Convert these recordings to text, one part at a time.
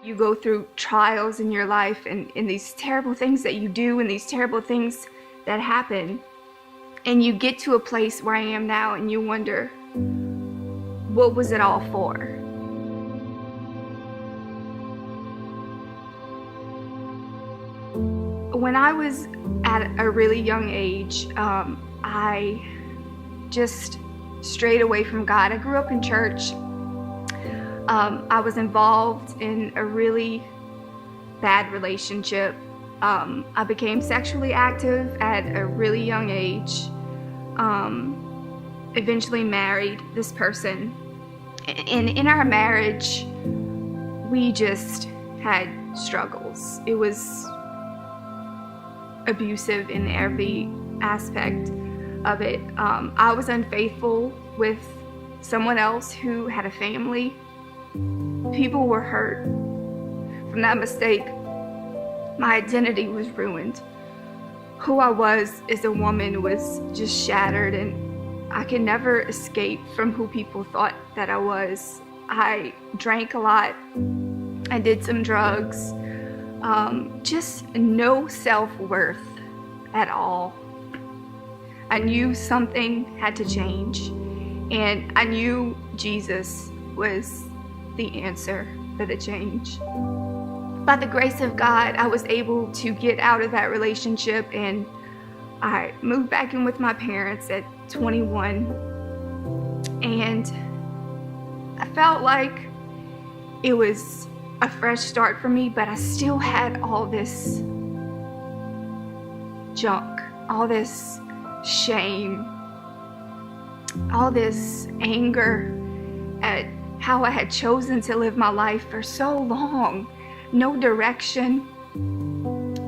You go through trials in your life and these terrible things that you do and these terrible things that happen. And you get to a place where I am now and you wonder, what was it all for? When I was at a really young age, I just strayed away from God. I grew up in church. I was involved in a really bad relationship. I became sexually active at a really young age. Eventually married this person. And in our marriage, we just had struggles. It was abusive in every aspect of it. I was unfaithful with someone else who had a family. People were hurt. From that mistake, my identity was ruined. Who I was as a woman was just shattered, and I could never escape from who people thought that I was. I drank a lot. I did some drugs. Just no self-worth at all. I knew something had to change, and I knew Jesus was the answer for the change. By the grace of God, I was able to get out of that relationship, and I moved back in with my parents at 21, and I felt like it was a fresh start for me, but I still had all this junk, all this shame, all this anger at how I had chosen to live my life for so long. No direction.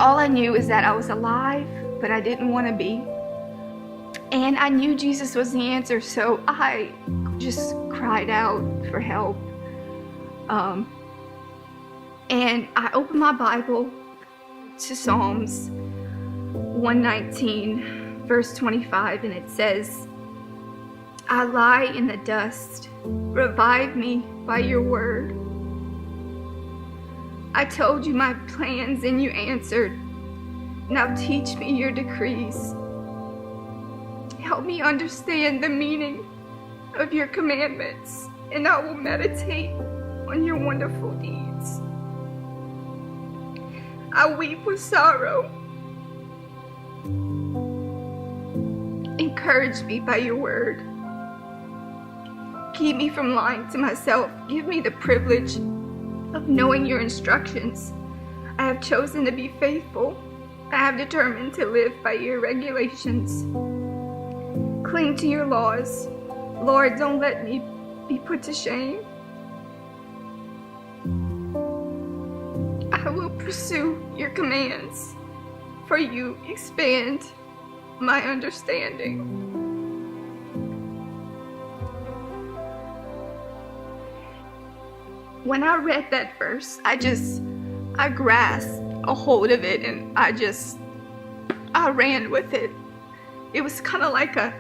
All I knew is that I was alive, but I didn't want to be. And I knew Jesus was the answer, so I just cried out for help. And I opened my Bible to Psalms 119, verse 25, and it says, I lie in the dust. Revive me by your word. I told you my plans and you answered. Now teach me your decrees. Help me understand the meaning of your commandments, and I will meditate on your wonderful deeds. I weep with sorrow. Encourage me by your word. Keep me from lying to myself. Give me the privilege of knowing your instructions. I have chosen to be faithful. I have determined to live by your regulations. Cling to your laws. Lord, don't let me be put to shame. I will pursue your commands, for you expand my understanding. When I read that verse, I grasped a hold of it, and I ran with it. It was kind of like a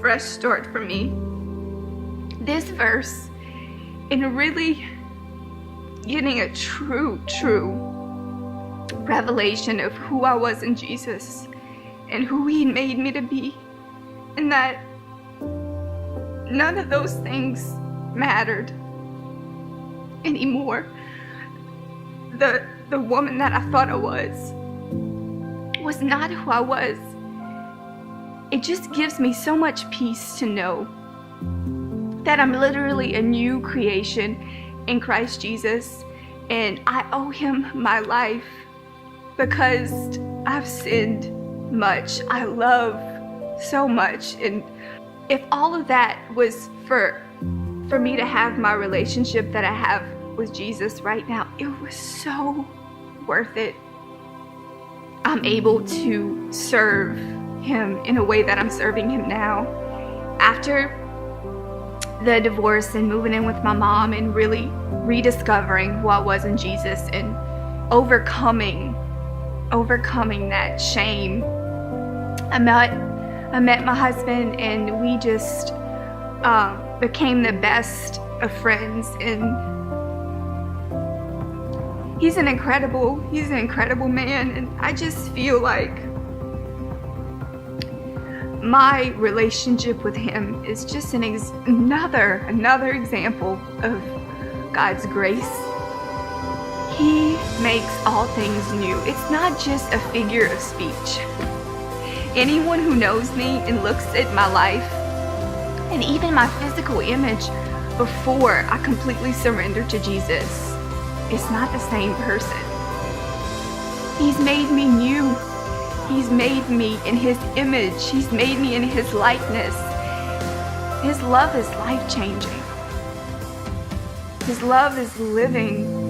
fresh start for me. This verse, and really getting a true revelation of who I was in Jesus and who he made me to be, and that none of those things mattered anymore. The woman that I thought I was not who I was. It just gives me so much peace to know that I'm literally a new creation in Christ Jesus, and I owe him my life because I've sinned much. I love so much, and if all of that was for me to have my relationship that I have with Jesus right now, it was so worth it. I'm able to serve him in a way that I'm serving him now. After the divorce and moving in with my mom and really rediscovering who I was in Jesus and overcoming that shame, I met my husband, and we just became the best of friends, and He's an incredible man, and I just feel like my relationship with him is just another example of God's grace. He makes all things new. It's not just a figure of speech. Anyone who knows me and looks at my life and even my physical image before I completely surrendered to Jesus is not the same person. He's made me new. He's made me in his image. He's made me in his likeness. His love is life-changing. His love is living.